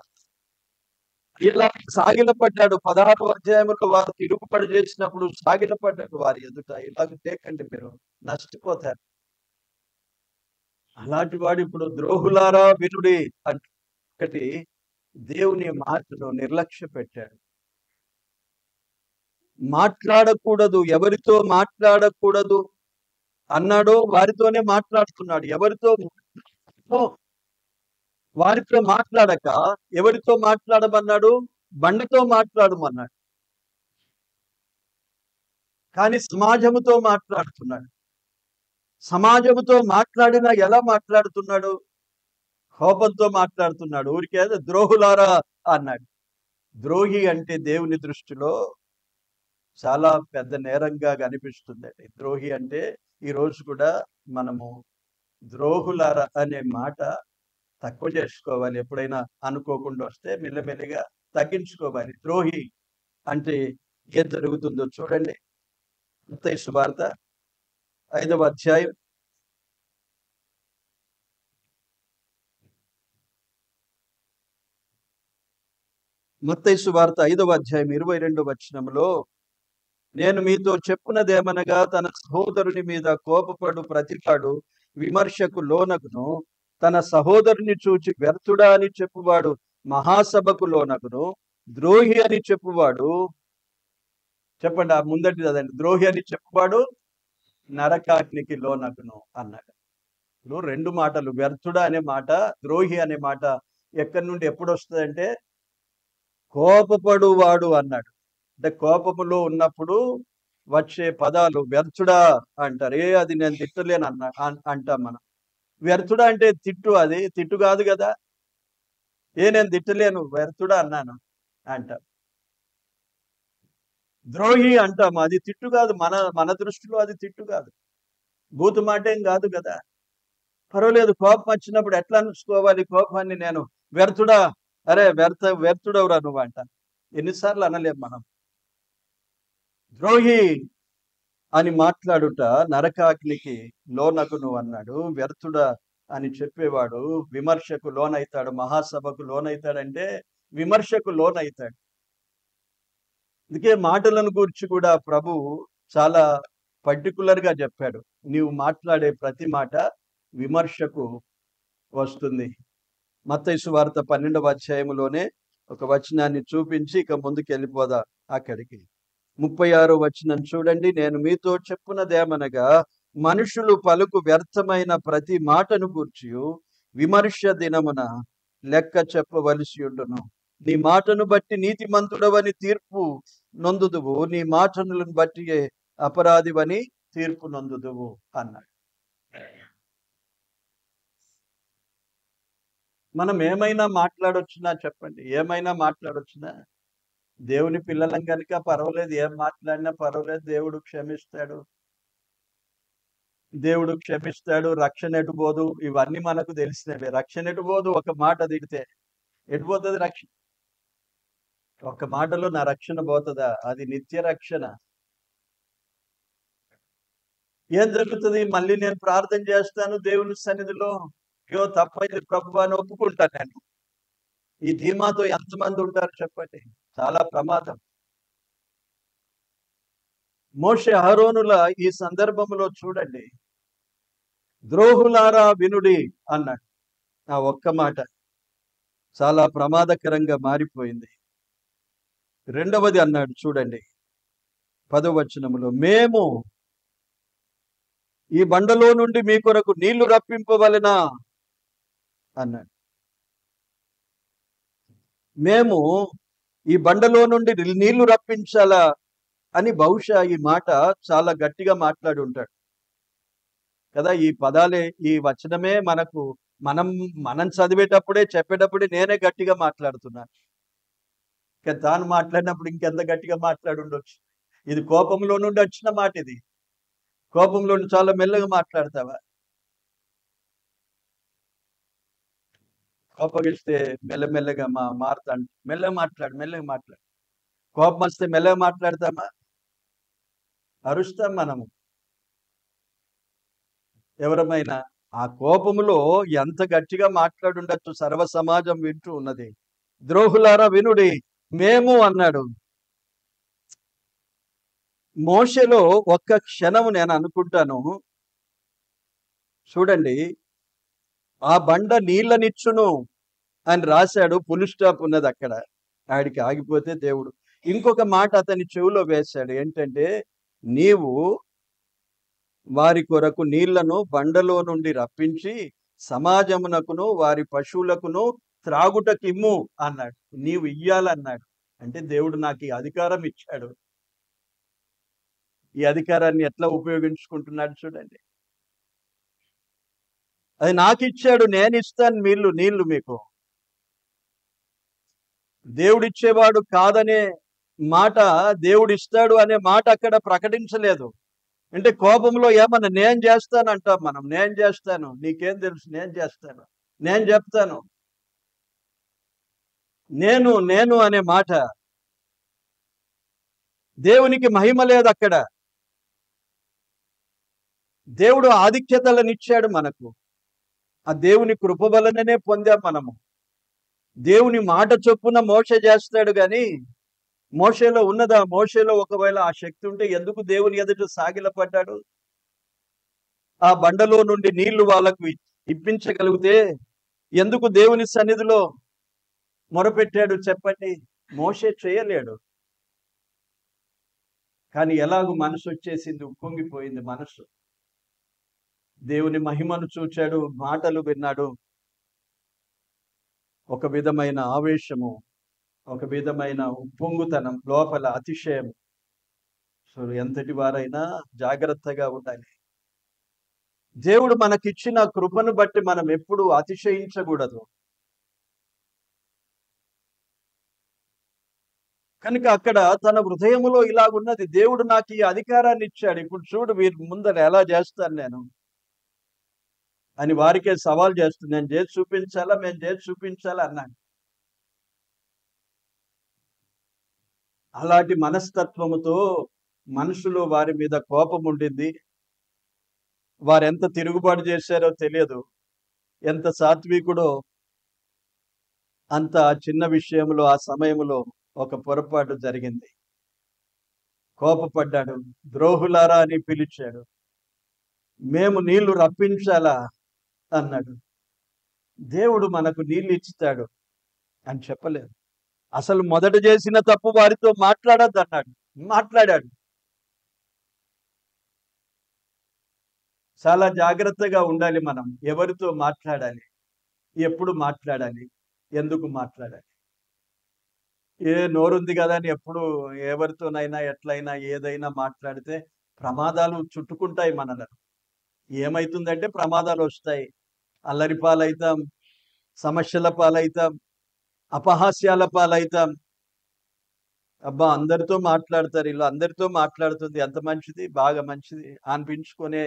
ఇలా సాగిలపడ్డాడు. 16వ అధ్యాయంలో వారు తిరుగుబడి చేసినప్పుడు సాగిలపడ్డాడు వారి ఎదుట. ఇలాగ చేయకండి, మీరు నష్టపోతారు. అలాంటి వాడు ఇప్పుడు ద్రోహులారా వినుడి అంటే ఒకటి దేవుని మాటను నిర్లక్ష్య పెట్టాడు. మాట్లాడకూడదు, ఎవరితో మాట్లాడకూడదు అన్నాడో వారితోనే మాట్లాడుతున్నాడు. వారితో మాట్లాడక ఎవరితో మాట్లాడమన్నాడు? బండతో మాట్లాడమన్నాడు. కానీ సమాజముతో మాట్లాడుతున్నాడు. సమాజముతో మాట్లాడినా ఎలా మాట్లాడుతున్నాడు? కోపంతో మాట్లాడుతున్నాడు. ఊరికే ద్రోహులారా అన్నాడు. ద్రోహి అంటే దేవుని దృష్టిలో చాలా పెద్ద నేరంగా కనిపిస్తుందండి. ద్రోహి అంటే ఈ రోజు కూడా మనము ద్రోహులారా అనే మాట తక్కువ చేసుకోవాలి. ఎప్పుడైనా అనుకోకుండా వస్తే మెల్లమెల్లగా తగ్గించుకోవాలి. ద్రోహి అంటే ఏం జరుగుతుందో చూడండి. మత్తయి సువార్త 5వ అధ్యాయం 22వ వచనంలో, నేను మీతో చెప్పునదేమనగా తన సహోదరుని మీద కోపపడు ప్రతివాడు విమర్శకు లోనగును, తన సహోదరుని చూచి వ్యర్థుడా అని చెప్పువాడు మహాసభకు లోనగును, ద్రోహి అని చెప్పువాడు, చెప్పండి ఆ ముందటి చదండి, ద్రోహి అని చెప్పువాడు నరకాగ్నికి లోనగును అన్నాడు. ఇప్పుడు రెండు మాటలు, వ్యర్థుడా అనే మాట, ద్రోహి అనే మాట ఎక్కడి నుండి ఎప్పుడు వస్తుందంటే కోపపడువాడు అన్నాడు. అంటే కోపములో ఉన్నప్పుడు వచ్చే పదాలు వ్యర్థుడా అంటారు. అది నేను తిట్టలేను అంటాం మనం. వ్యర్థుడా అంటే తిట్టు, అది తిట్టు కాదు కదా. నేను తిట్టలేను, వ్యర్థుడా అన్నాను అంటాం. ద్రోహి అంటాం, అది తిట్టు కాదు, మన మన దృష్టిలో అది తిట్టు కాదు, బూతు మాట ఏం కాదు కదా. పర్వాలేదు, కోపం వచ్చినప్పుడు ఎట్లా అనుకోవాలి కోపాన్ని, నేను వ్యర్థుడా, అరే వ్యర్థుడవురా నువ్వు అంట. ఎన్నిసార్లు అనలేం మనం. ద్రోహి అని మాట్లాడుట నరకాగ్నికి లోనగును అన్నాడు. వ్యర్థుడా అని చెప్పేవాడు విమర్శకు లోనైతాడు, మహాసభకు లోనైతాడంటే విమర్శకు లోనైతాడు. అందుకే మాటలను గురించి కూడా ప్రభు చాలా పర్టికులర్గా చెప్పాడు. నీవు మాట్లాడే ప్రతి మాట విమర్శకు వస్తుంది. మత్తయి సువార్త 12వ అధ్యాయంలోనే ఒక వచనాన్ని చూపించి ఇక ముందుకు వెళ్ళిపోదా అక్కడికి. 36వ వచనం చూడండి. నేను మీతో చెప్పున్నదేమనగా, మనుషులు పలుకు వ్యర్థమైన ప్రతి మాటను గూర్చి విమర్శ దినమున లెక్క చెప్పవలసి ఉండును. నీ మాటను బట్టి నీతిమంతుడవని తీర్పు నొందుదువు, నీ మాటలను బట్టి అపరాధివని తీర్పు నొందుదువు అన్నాడు. మనం ఏమైనా మాట్లాడొచ్చునా చెప్పండి, ఏమైనా మాట్లాడొచ్చునా? దేవుని పిల్లలం కనుక పర్వాలేదు, ఏం మాట్లాడినా పర్వాలేదు, దేవుడు క్షమిస్తాడు, దేవుడు క్షమిస్తాడు, రక్షణ ఎటుపోదు, ఇవన్నీ మనకు తెలిసినవే. రక్షణ ఎటుపోదు, ఒక మాట తిడితే ఎటుపోతుంది రక్షణ? ఒక్క మాటలో నా రక్షణ పోతుందా? అది నిత్య రక్షణ. ఏం జరుగుతుంది? మళ్ళీ నేను ప్రార్థన చేస్తాను దేవుని సన్నిధిలో, అయ్యో తప్పైంది ప్రభువా అని ఒప్పుకుంటాను నేను. ఈ ధీమాతో ఎంతమంది ఉంటారు చెప్పండి? చాలా ప్రమాదం. మోషే అహరోనుల ఈ సందర్భంలో చూడండి, ద్రోహులారా వినుడి అన్నాడు. ఆ ఒక్క మాట చాలా ప్రమాదకరంగా మారిపోయింది. రెండవది అన్నాడు చూడండి 10వ వచనములో, మేము ఈ బండలో నుండి మీ కొరకు నీళ్లు రప్పింపవలెనా అన్నాడు. మేము ఈ బండలో నుండి నీళ్లు రప్పించాలా అని బహుశా ఈ మాట చాలా గట్టిగా మాట్లాడి ఉంటాడు కదా. ఈ పదాలే, ఈ వచనమే మనకు మనం చదివేటప్పుడే, చెప్పేటప్పుడే నేనే గట్టిగా మాట్లాడుతున్నాను. కానీ తాను మాట్లాడినప్పుడు ఇంకెంత గట్టిగా మాట్లాడి ఉండొచ్చు. ఇది కోపంలో నుండి వచ్చిన మాట. ఇది కోపంలో నుండి చాలా మెల్లగా మాట్లాడతావా? కోపగిస్తే మెల్లమెల్లగా మారుతాను. మెల్లగా మాట్లాడు. కోపం వస్తే మెల్లగా మాట్లాడతామా? అరుస్తాం మనము. ఎవరమైనా ఆ కోపములో ఎంత గట్టిగా మాట్లాడుండొచ్చు, సర్వ సమాజం వింటూ ఉన్నది. ద్రోహులారా వినుడి, మేము అన్నాడు. మోషేలో ఒక్క క్షణము నేను అనుకుంటాను, చూడండి, ఆ బండ నీళ్ళనిచ్చును అని రాశాడు, ఫుల్ స్టాప్ ఉన్నది అక్కడ, ఆడికి ఆగిపోతే దేవుడు ఇంకొక మాట అతని చెవిలో వేశాడు. ఏంటంటే, నీవు వారి కొరకు నీళ్లను బండలో నుండి రప్పించి సమాజమునకును వారి పశువులకును త్రాగుటకిమ్ము అన్నాడు. నీవు ఇయ్యాలన్నాడు. అంటే దేవుడు నాకు ఈ అధికారం ఇచ్చాడు. ఈ అధికారాన్ని ఎట్లా ఉపయోగించుకుంటున్నాడు చూడండి. అది నాకు ఇచ్చాడు, నేను ఇస్తాను నీళ్లు మీకు. దేవుడిచ్చేవాడు కాదనే మాట, దేవుడిస్తాడు అనే మాట అక్కడ ప్రకటించలేదు. అంటే కోపంలో ఏమన్నా నేను చేస్తాను అంటాం మనం. నేను చేస్తాను, నీకేం తెలుసు, నేను చేస్తాను, నేను చెప్తాను. నేను అనే మాట, దేవునికి మహిమ లేదు అక్కడ. దేవుడు ఆధిక్యతలనిచ్చాడు మనకు. ఆ దేవుని కృప వలననే పొందాం మనము. దేవుని మాట చొప్పున మోషే చేస్తాడు కానీ, మోషేలో ఉన్నదా? మోషేలో ఒకవేళ ఆ శక్తి ఉంటే ఎందుకు దేవుని ఎదుట సాగిలపడ్డాడు? ఆ బండలో నుండి నీళ్లు వాళ్ళకు ఇప్పించగలిగితే ఎందుకు దేవుని సన్నిధిలో మొరపెట్టాడు చెప్పండి? మోషే చేయలేడు. కానీ ఎలాగూ మనసు వచ్చేసింది, ఉప్పొంగిపోయింది మనసు. దేవుని మహిమను చూచాడు, మాటలు విన్నాడు. ఒక విధమైన ఆవేశము, ఒక విధమైన ఉప్పొంగుతనం, లోపల అతిశయం. సో ఎంతటి వారైనా జాగ్రత్తగా ఉండాలి. దేవుడు మనకిచ్చిన కృపను బట్టి మనం ఎప్పుడు అతిశయించకూడదు. కనుక అక్కడ తన హృదయములో ఇలాగున్నది, దేవుడు నాకు ఈ అధికారాన్ని ఇచ్చాడు, ఇప్పుడు చూడు వీరి ముందర ఎలా చేస్తాను నేను అని వారికే సవాల్ చేస్తుంది. నేను చేసి చూపించాలా, మేము చేసి చూపించాలా అన్నాడు. అలాంటి మనస్తత్వముతో మనుషులు వారి మీద కోపం ఉండింది. వారెంత తిరుగుబాటు చేశారో తెలియదు. ఎంత సాత్వికుడో అంత చిన్న విషయంలో ఆ సమయంలో ఒక పొరపాటు జరిగింది. కోపపడ్డాడు. ద్రోహులారా అని పిలిచాడు. మేము నీళ్లు రప్పించాలా అన్నాడు. దేవుడు మనకు నీళ్లు ఇస్తాడు అని చెప్పలేదు. అసలు మొదట చేసిన తప్పు వారితో మాట్లాడద్దు అన్నాడు. మాట్లాడాడు. చాలా జాగ్రత్తగా ఉండాలి మనం. ఎవరితో మాట్లాడాలి, ఎప్పుడు మాట్లాడాలి, ఎందుకు మాట్లాడాలి. నోరుంది కదా అని ఎప్పుడు ఎవరితోనైనా ఎట్లయినా ఏదైనా మాట్లాడితే ప్రమాదాలు చుట్టుకుంటాయి మనలను. ఏమైతుందంటే ప్రమాదాలు వస్తాయి. అల్లరి పాలైతాం, సమస్యల పాలైతాం, అపహాస్యాల పాలైతాం. అబ్బా అందరితో మాట్లాడతారు, ఇల్లు అందరితో మాట్లాడుతుంది, ఎంత మంచిది, బాగా మంచిది అనిపించుకునే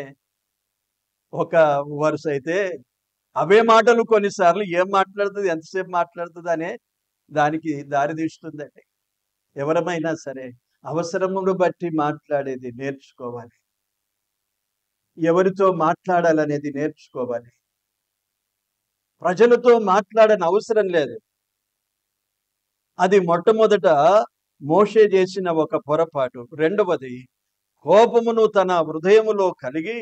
ఒక వరుస అయితే అవే మాటలు కొన్నిసార్లు ఏం మాట్లాడుతుంది, ఎంతసేపు మాట్లాడుతుంది అనే దానికి దారి తీస్తుందండి. ఎవరమైనా సరే అవసరమును బట్టి మాట్లాడేది నేర్చుకోవాలి. ఎవరితో మాట్లాడాలనేది నేర్చుకోవాలి. ప్రజలతో మాట్లాడని అవసరం లేదు. అది మొట్టమొదట మోషే చేసిన ఒక పొరపాటు. రెండవది, కోపమును తన హృదయములో కలిగి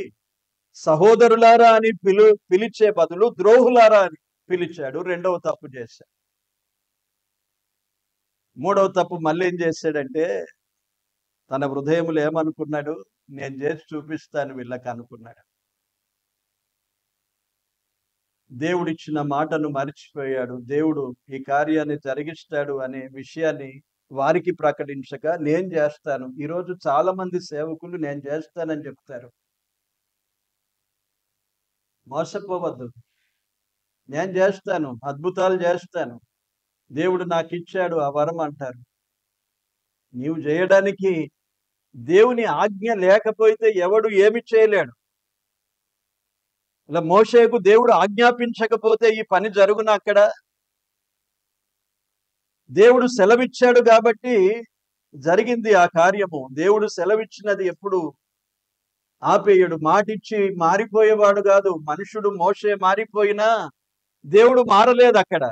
సహోదరులారా అని పిలిచే బదులు ద్రోహులారా అని పిలిచాడు. రెండవ తప్పు చేశాడు. మూడవ తప్పు మళ్ళీ ఏం చేశాడంటే, తన హృదయములో ఏమనుకున్నాడు, నేను చేసి చూపిస్తాను వీళ్ళకి అనుకున్నాడు. దేవుడిచ్చిన మాటను మరిచిపోయాడు. దేవుడు ఈ కార్యాన్ని జరిగిస్తాడు అనే విషయాన్ని వారికి ప్రకటించక నేను చేస్తాను. ఈరోజు చాలా మంది సేవకులు నేను చేస్తానని చెప్తారు. మోసపోవద్దు. నేను చేస్తాను, అద్భుతాలు చేస్తాను, దేవుడు నాకు ఇచ్చాడు ఆ వరం అంటారు. నీవు చేయడానికి దేవుని ఆజ్ఞ లేకపోతే ఎవడు ఏమి చేయలేడు. ఇలా మోషేకు దేవుడు ఆజ్ఞాపించకపోతే ఈ పని జరుగున అక్కడ. దేవుడు సెలవిచ్చాడు కాబట్టి జరిగింది ఆ కార్యము. దేవుడు సెలవిచ్చినది ఎప్పుడు ఆపేయడు. మాటిచ్చి మారిపోయేవాడు కాదు. మనుషుడు మోషే మారిపోయినా దేవుడు మారలేదు అక్కడ.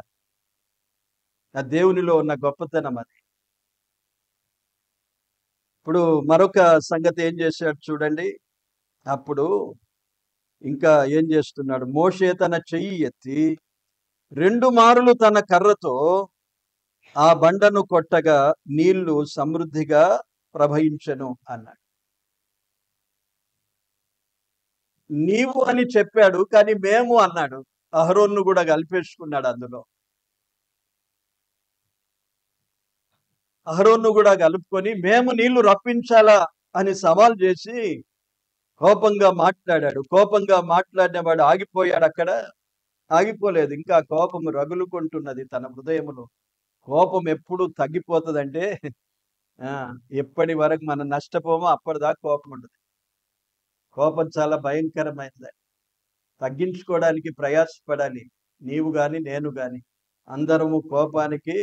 ఆ దేవునిలో ఉన్న గొప్పతనం అది. ఇప్పుడు మరొక సంగతి ఏం చేశాడు చూడండి. అప్పుడు ఇంకా ఏం చేస్తున్నాడు, మోషే తన చెయ్యి ఎత్తి 2 మారులు తన కర్రతో ఆ బండను కొట్టగా నీళ్లు సమృద్ధిగా ప్రవహించెను అన్నాడు. నీవు అని చెప్పాడు, కానీ మేము అన్నాడు. అహరోన్ను కూడా కలిపేసుకున్నాడు అందులో. అహరోన్ను కూడా కలుపుకొని మేము నీళ్లు రప్పించాలా అని సవాల్ చేసి కోపంగా మాట్లాడాడు. కోపంగా మాట్లాడిన వాడు ఆగిపోయాడు అక్కడ. ఆగిపోలేదు. ఇంకా కోపము రగులుకుంటున్నది తన హృదయములో. కోపం ఎప్పుడు తగ్గిపోతుందంటే ఎప్పటి వరకు మనం నష్టపోమో అప్పటిదాకా కోపం ఉంటుంది. కోపం చాలా భయంకరమైనది. తగ్గించుకోవడానికి ప్రయాసపడాలి. నీవు గాని నేను గాని అందరము కోపానికి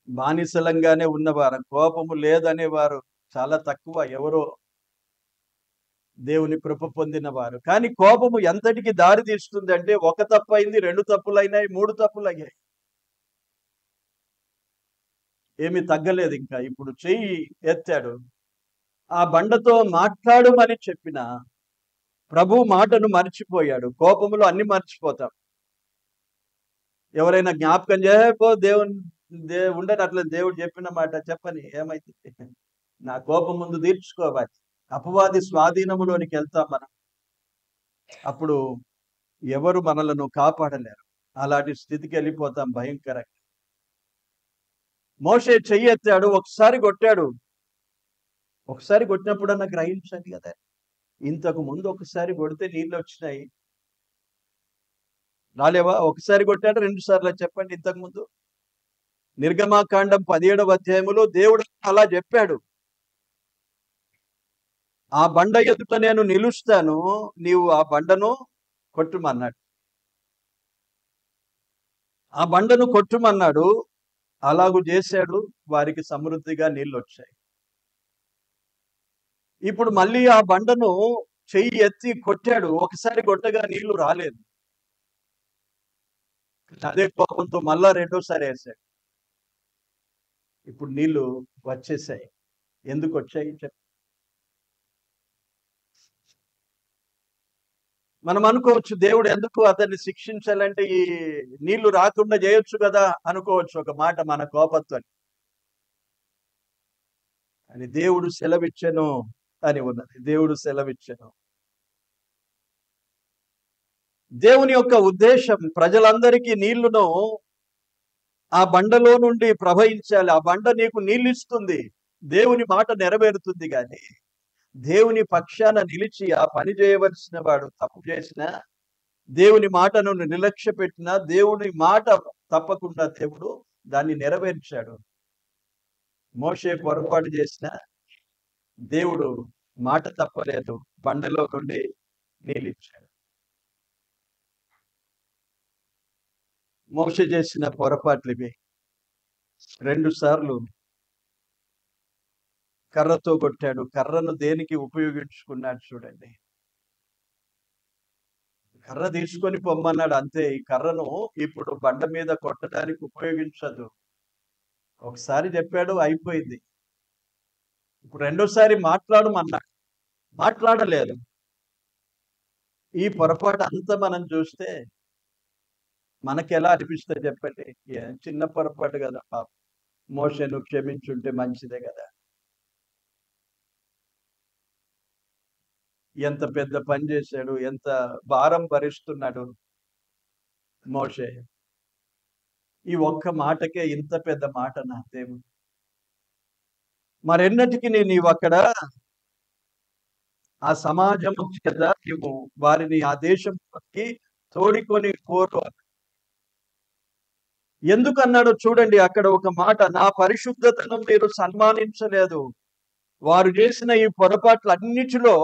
బానిసలంగానే ఉన్నవారు. కోపము లేదనేవారు చాలా తక్కువ, ఎవరో దేవుని కృప పొందిన వారు. కానీ కోపము ఎంతటికి దారి తీస్తుంది అంటే, ఒక తప్పు అయింది, 2 తప్పులైనాయి, 3 తప్పులయ్యాయి, ఏమి తగ్గలేదు. ఇంకా ఇప్పుడు చెయ్యి ఎత్తాడు. ఆ బండతో మాట్లాడమని చెప్పిన ప్రభు మాటను మర్చిపోయాడు. కోపంలో అన్ని మర్చిపోతాం. ఎవరైనా జ్ఞాపకం చేయపో ఉండని అట్లా దేవుడు చెప్పిన మాట చెప్పని ఏమైతుంది? నా కోపం ముందు తీర్చుకోవాలి. అపవాది స్వాధీనములోనికి వెళ్తాం మనం. అప్పుడు ఎవరు మనలను కాపాడలేరు. అలాంటి స్థితికి వెళ్ళిపోతాం భయంకరంగా. మోషే చెయ్యి ఎత్తాడు, ఒకసారి కొట్టాడు. ఒకసారి కొట్టినప్పుడన్నా గ్రహించండి కదా, ఇంతకు ముందు ఒకసారి కొడితే నీళ్ళు వచ్చినాయి, రాలేవా? ఒకసారి కొట్టాడు, 2 సార్లు చెప్పండి ఇంతకు ముందు. నిర్గమాకాండం 17వ అధ్యాయములో దేవుడు అలా చెప్పాడు. ఆ బండ ఎదుట నేను నిలుస్తాను, నీవు ఆ బండను కొట్టుమన్నాడు. ఆ బండను కొట్టుమన్నాడు. అలాగూ చేశాడు. వారికి సమృద్ధిగా నీళ్ళు వచ్చాయి. ఇప్పుడు మళ్ళీ ఆ బండను చెయ్యి ఎత్తి కొట్టాడు. ఒకసారి కొట్టగా నీళ్లు రాలేదు. అదే కోపంతో మళ్ళా రెండోసారి వేసాడు. ఇప్పుడు నీళ్లు వచ్చేసాయి. ఎందుకు వచ్చాయి చెప్పు. మనం అనుకోవచ్చు, దేవుడు ఎందుకు అతన్ని శిక్షించాలంటే ఈ నీళ్లు రాకుండా చేయొచ్చు కదా అనుకోవచ్చు ఒక మాట మన కోపత్వం. అని దేవుడు సెలవిచ్చెను అని ఉన్నది. దేవుడు సెలవిచ్చెను. దేవుని యొక్క ఉద్దేశం ప్రజలందరికీ నీళ్లను ఆ బండలో నుండి ప్రవహించాలి. ఆ బండ నీకు నీళ్ళు ఇస్తుంది, దేవుని మాట నెరవేరుతుంది. కానీ దేవుని పక్షాన నిలిచి ఆ పని చేయవలసిన వాడు తప్పు చేసినా, దేవుని మాటను నిర్లక్ష్య పెట్టినా, దేవుని మాట తప్పకుండా దేవుడు దాన్ని నెరవేర్చాడు. మోషే పొరపాటు చేసిన దేవుడు మాట తప్పలేదు, బండలో నుండి నీళ్ళిచ్చాడు. మోషే చేసిన పొరపాట్లు ఇవి. 2 సార్లు కర్రతో కొట్టాడు. కర్రను దేనికి ఉపయోగించుకున్నాడు చూడండి. కర్ర తీసుకొని పొమ్మన్నాడు అంతే. ఈ కర్రను ఇప్పుడు బండ మీద కొట్టడానికి ఉపయోగించదు. ఒకసారి చెప్పాడు, అయిపోయింది. ఇప్పుడు రెండోసారి మాట్లాడమన్నాడు, మాట్లాడలేదు. ఈ పొరపాటు అంతా మనం చూస్తే మనకి ఎలా అనిపిస్తుంది చెప్పండి? చిన్న పొరపాటు కదా పాపం, మోషేను క్షమించుంటే మంచిదే కదా. ఎంత పెద్ద పని చేశాడు, ఎంత భారం భరిస్తున్నాడు మోషే. ఈ ఒక్క మాటకే ఇంత పెద్ద మాట నా దేవుడు. మరెన్నటికి నీవు అక్కడ ఆ సమాజం చేత నువ్వు వారిని ఆ దేశంకి తోడుకొని పోరు. ఎందుకన్నాడో చూడండి. అక్కడ ఒక మాట, నా పరిశుద్ధతను మీరు సన్మానించలేదు. వారు చేసిన ఈ పొరపాట్లన్నిటిలో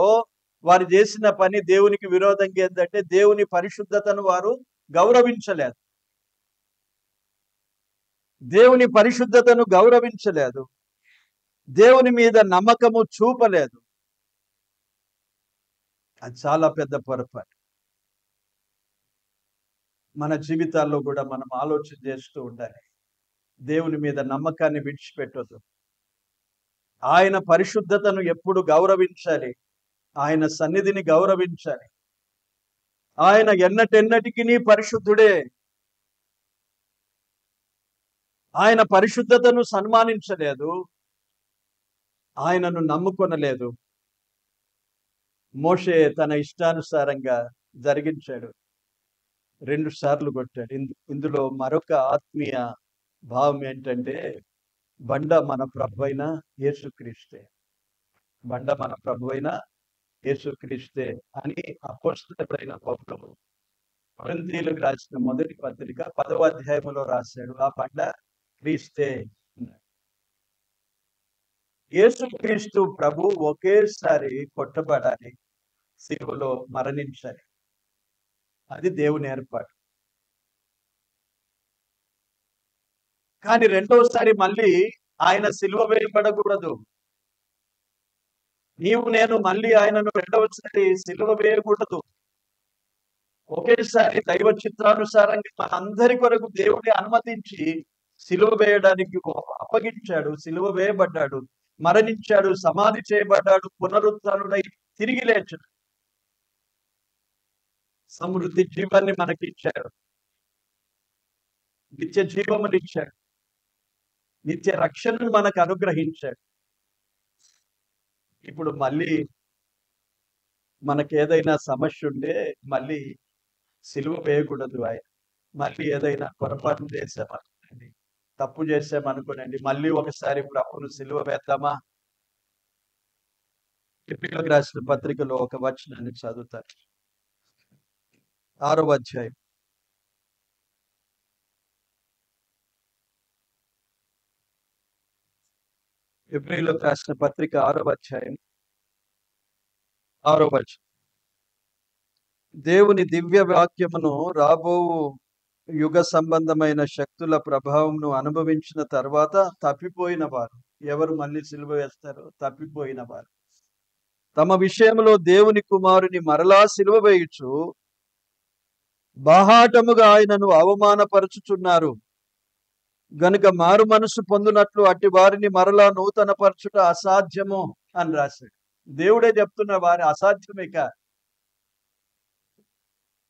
వారు చేసిన పని దేవునికి విరోధంగా ఏంటంటే దేవుని పరిశుద్ధతను వారు గౌరవించలేదు. దేవుని పరిశుద్ధతను గౌరవించలేదు. దేవుని మీద నమ్మకము చూపలేదు. అది చాలా పెద్ద పొరపాటు. మన జీవితాల్లో కూడా మనం ఆలోచన చేస్తూ ఉండాలి. దేవుని మీద నమ్మకాన్ని విడిచిపెట్టొద్దు. ఆయన పరిశుద్ధతను ఎప్పుడు గౌరవించాలి. ఆయన సన్నిధిని గౌరవించాలి. ఆయన ఎన్నటెన్నటికి పరిశుద్ధుడే. ఆయన పరిశుద్ధతను సన్మానించలేదు, ఆయనను నమ్ముకొనలేదు. మోషే తన ఇష్టానుసారంగా జరిగించాడు. 2 సార్లు కొట్టాడు. ఇందులో మరొక ఆత్మీయ భావం ఏంటంటే, బండ మన ప్రభువైన యేసుక్రీస్తే. బండ మన ప్రభువైన యేసుక్రీస్తే అని అపోస్తలుడైన పౌలు కొరింథీయులకు రాసిన మొదటి పత్రిక 10వ అధ్యాయంలో రాశాడు. ఆ బండ క్రీస్తే. యేసుక్రీస్తు ప్రభు ఒకేసారి కొట్టబడాలి, సిలువలో మరణించాలి. అది దేవుని ఏర్పాటు. కానీ రెండోసారి మళ్ళీ ఆయన సిలువ వేయబడకూడదు. నీవు నేను మళ్ళీ ఆయనను రెండవసారి సిలువ వేయకూడదు. ఒకేసారి దైవ చిత్రానుసారంగా మనందరి కొరకు దేవుని అనుమతించి సిలువ వేయడానికి అప్పగించాడు. సిలువ వేయబడ్డాడు, మరణించాడు, సమాధి చేయబడ్డాడు, పునరుత్థానుడై తిరిగి లేచాడు. సమృద్ధి జీవాన్ని మనకిచ్చాడు, నిత్య జీవమునిచ్చాడు, నిత్య రక్షణను మనకు అనుగ్రహించాడు. ఇప్పుడు మళ్ళీ మనకేదైనా సమస్య ఉంటే మళ్ళీ సిలువ వేయకూడదు. ఆయన మళ్ళీ ఏదైనా పొరపాటు చేసామనుకోండి, తప్పు చేసామనుకోనండి, మళ్ళీ ఒకసారి ప్రభువును సిలువ వేద్దామా? ఎపిసోడ్లకు రాసిన పత్రికలో ఒక వచనాన్ని చదువుతారు. 6వ అధ్యాయం. ఎబ్రీయులకు రాసిన పత్రిక 6వ అధ్యాయం 6వ వచనం. దేవుని దివ్య వాక్యమును రాబో యుగ సంబంధమైన శక్తుల ప్రభావంను అనుభవించిన తర్వాత తప్పిపోయిన వారు ఎవరు మళ్ళీ సిలువ వేస్తారు? తప్పిపోయిన వారు తమ విషయంలో దేవుని కుమారుని మరలా సిలువ వేయుచు బాహాటముగా ఆయనను అవమానపరచుచున్నారు గనుక మారు మనసు పొందునట్లు అట్టి వారిని మరలా నూతన పరచుట అసాధ్యము అని రాశాడు. దేవుడే చెప్తున్న వారి అసాధ్యమేక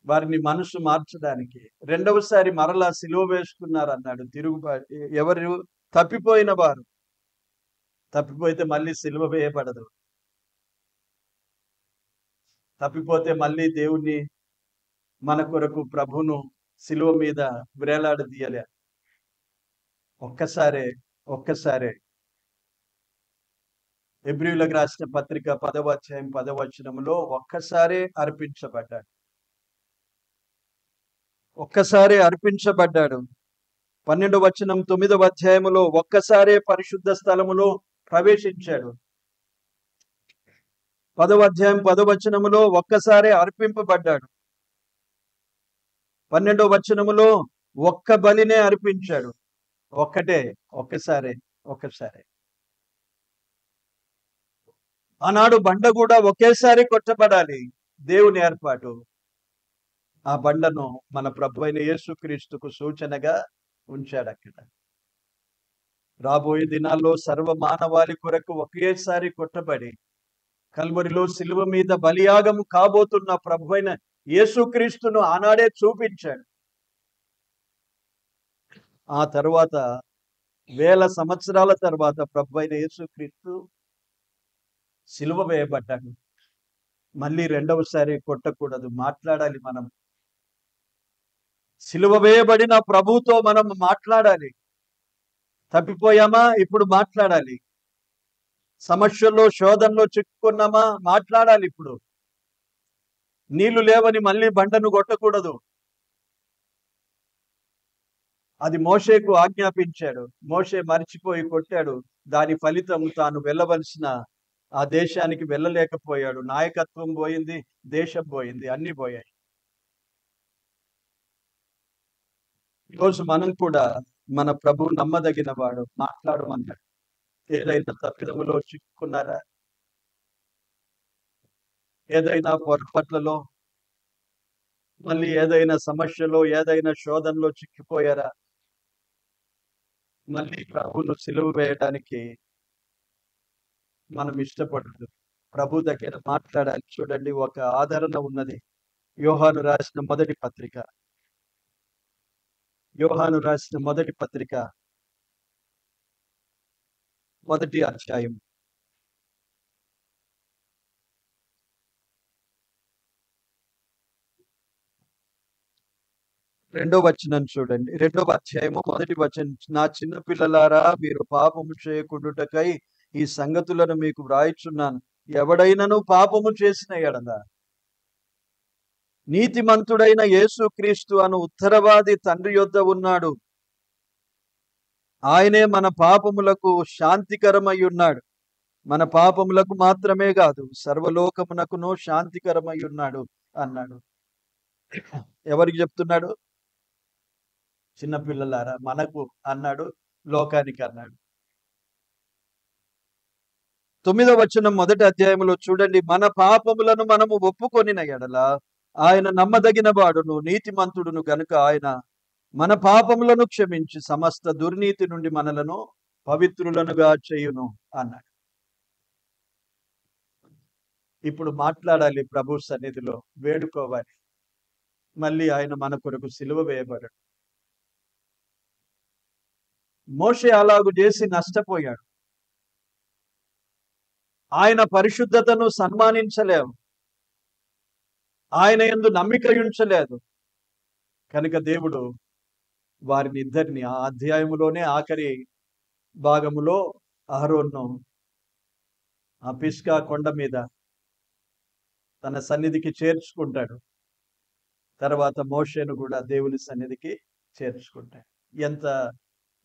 వారిని మనసు మార్చడానికి రెండవసారి మరలా సిలువ వేసుకున్నారు అన్నాడు. తిరుగుబాటు ఎవరు? తప్పిపోయిన వారు. తప్పిపోతే మళ్ళీ సిలువ వేయబడదు. తప్పిపోతే మళ్ళీ దేవుణ్ణి మన కొరకు ప్రభును సిలువ మీద వేలాడదీయలే. ఒక్కసారే ఎబ్రీయులకు రాసిన పత్రిక 10వ అధ్యాయం 10వ వచనంలో ఒక్కసారే అర్పించబడ్డాడు. ఒక్కసారే అర్పించబడ్డాడు. 12వ వచనం 9వ అధ్యాయములో ఒక్కసారే పరిశుద్ధ స్థలములో ప్రవేశించాడు. 10వ అధ్యాయం 10వ వచనములో ఒక్కసారే అర్పింపబడ్డాడు. 12వ వచనములో ఒక్క బలినే అర్పించాడు. ఒక్కసారే. ఆనాడు బండ కూడా ఒకేసారి కొట్టబడాలి. దేవుని ఏర్పాటు. ఆ బండను మన ప్రభు అయిన యేసుక్రీస్తుకు సూచనగా ఉంచాడు అక్కడ. రాబోయే దినాల్లో సర్వ మానవాళి కొరకు ఒకేసారి కొట్టబడి కల్వరిలో సిలువ మీద బలియాగము కాబోతున్న ప్రభు అయిన యేసుక్రీస్తును ఆనాడే చూపించాడు. ఆ తరువాత 1000 సంవత్సరాల తర్వాత ప్రభు అయిన యేసుక్రీస్తు సిలువ వేయబడ్డాడు. మళ్ళీ రెండవసారి కొట్టకూడదు, మాట్లాడాలి. మనం సిలువ వేయబడిన ప్రభువుతో మనం మాట్లాడాలి. తప్పిపోయామా? ఇప్పుడు మాట్లాడాలి. సమస్యల్లో శోధనలో చిక్కుకున్నామా? మాట్లాడాలి. ఇప్పుడు నీళ్లు లేవని మళ్ళీ బండను కొట్టకూడదు. అది మోషేకు ఆజ్ఞాపించాడు. మోషే మరిచిపోయి కొట్టాడు. దాని ఫలితం తాను వెళ్ళవలసిన ఆ దేశానికి వెళ్ళలేకపోయాడు. నాయకత్వం పోయింది, దేశం పోయింది, అన్ని పోయాయి. ఈరోజు మనం కూడా మన ప్రభు నమ్మదగిన వాడు, మాట్లాడమన్నాడు. ఏదైనా తప్పిదములో చిక్కుకున్నారా? ఏదైనా పొరపాట్లలో, మళ్ళీ ఏదైనా సమస్యలో, ఏదైనా శోధనలో చిక్కిపోయారా? మళ్ళీ ప్రభువును సిలువ వేయడానికి మనం ఇష్టపడదు. ప్రభు దగ్గర మాట్లాడాలి. చూడండి, ఒక ఆదరణ ఉన్నది. యోహాను రాసిన మొదటి పత్రిక 1వ అధ్యాయం 2వ వచనం చూడండి. 2వ అధ్యాయము 1వ వచనం. నా చిన్న పిల్లలారా, మీరు పాపము చేయకుండుటకై ఈ సంగతులను మీకు వ్రాయిచున్నాను. ఎవడైనను పాపము చేసిన ఎడల నీతిమంతుడైన యేసుక్రీస్తు అను ఉత్తరవాది తండ్రి యొద్ద ఉన్నాడు. ఆయనే మన పాపములకు శాంతికరమై ఉన్నాడు. మన పాపములకు మాత్రమే కాదు, సర్వలోకమునకును శాంతికరమై ఉన్నాడు అన్నాడు. ఎవరికి చెప్తున్నాడు? చిన్నపిల్లలారా, మనకు అన్నాడు, లోకానికి అన్నాడు. 9వ వచనం 1వ అధ్యాయంలో చూడండి. మన పాపములను మనము ఒప్పుకొనిన ఎడల ఆయన నమ్మదగిన వాడును, నీతిమంతుడును గనుక ఆయన మన పాపములను క్షమించి సమస్త దుర్నీతి నుండి మనలను పవిత్రులనుగా చేయును అన్నాడు. ఇప్పుడు మాట్లాడాలి, ప్రభు సన్నిధిలో వేడుకోవాలి. మళ్ళీ ఆయన మన కొరకు సిలువ వేయబడాడు. మోషే అలాగు చేసి నష్టపోయాడు. ఆయన పరిశుద్ధతను సన్మానించలేవు, ఆయన యందు నమ్మిక ఉంచలేదు. కనుక దేవుడు వారిని ఇద్దరిని ఆ అధ్యాయములోనే ఆఖరి భాగములో అహరోన్ను ఆ పిస్గా కొండ మీద తన సన్నిధికి చేర్చుకుంటాడు. తర్వాత మోషేను కూడా దేవుని సన్నిధికి చేర్చుకుంటాడు. ఎంత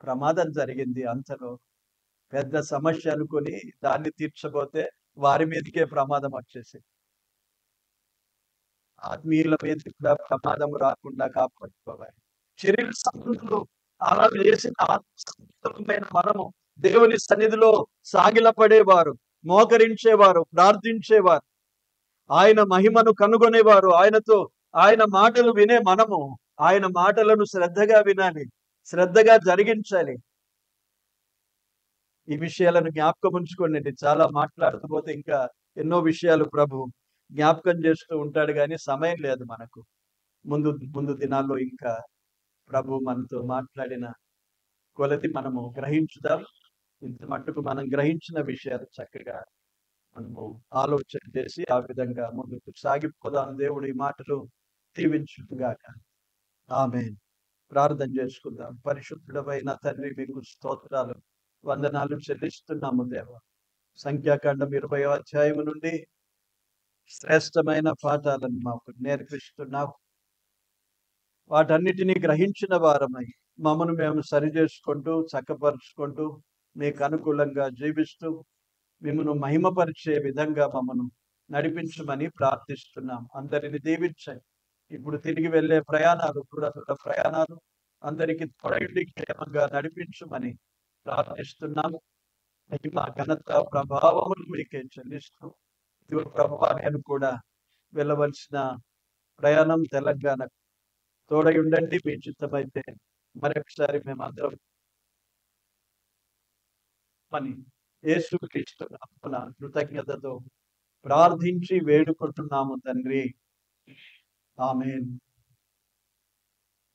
ప్రమాదం జరిగింది అంతలో. పెద్ద సమస్య అనుకుని దాన్ని తీర్చబోతే వారి మీదకే ప్రమాదం వచ్చేసింది. ఆత్మీయుల మీదకి కూడా ప్రమాదం రాకుండా కాపాడుకోవాలి. శరీర సంబంధులు అలా చేసిన ఆత్మీయమైన మనము దేవుని సన్నిధిలో సాగిలపడేవారు, మోకరించేవారు, ప్రార్థించేవారు, ఆయన మహిమను కనుగొనేవారు, ఆయన మాటలు వినే మనము ఆయన మాటలను శ్రద్ధగా వినాలి, శ్రద్ధగా జరిగించాలి. ఈ విషయాలను జ్ఞాపకం ఉంచుకోండి. చాలా మాట్లాడుతూ పోతే ఇంకా ఎన్నో విషయాలు ప్రభు జ్ఞాపకం చేస్తూ ఉంటాడు, కానీ సమయం లేదు మనకు. ముందు ముందు దినాల్లో ఇంకా ప్రభు మనతో మాట్లాడిన కొలది మనము గ్రహించుదాం. ఇంత మట్టుకు మనం గ్రహించిన విషయాలు చక్కగా మనము ఆలోచన చేసి ఆ విధంగా ముందుకు సాగిపోదాం. దేవుడు ఈ మాటలు దీవించుగాక. ఆమేన్. ప్రార్థన చేసుకుందాం. పరిశుద్ధుడమైన తండ్రి, మీకు స్తోత్రాలు, వందనాలు చెల్లిస్తున్నాము దేవా. సంఖ్యాకాండం 20వ అధ్యాయం నుండి శ్రేష్టమైన పాఠాలను మాకు నేర్పిస్తున్నావు. వాటన్నిటినీ గ్రహించిన వారమై మమ్మను మేము సరిచేసుకుంటూ చక్కపరుచుకుంటూ మీకు అనుకూలంగా జీవిస్తూ మిమ్మను మహిమపరిచే విధంగా మమ్మను నడిపించమని ప్రార్థిస్తున్నాం. అందరిని దీవించండి. ఇప్పుడు తిరిగి వెళ్ళే ప్రయాణాలు, ప్రయాణాలు అందరికీ తోడయుండి క్షేమంగా నడిపించమని ప్రార్థిస్తున్నాము. మహిమ, ఘనత, ప్రభావములు మీకే చెల్లిస్తూ ప్రభువా, నేను కూడా వెళ్ళవలసిన ప్రయాణం తెలంగాణ తోడై ఉండండి. మీ చిత్తమైతే మరొకసారి మేమందరం పని యేసుక్రీస్తు నామమున కృతజ్ఞతతో ప్రార్థించి వేడుకుంటున్నాము తండ్రి. ఆమేన్.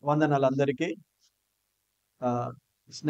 వందనాలు అందరికీ. స్నాక్స్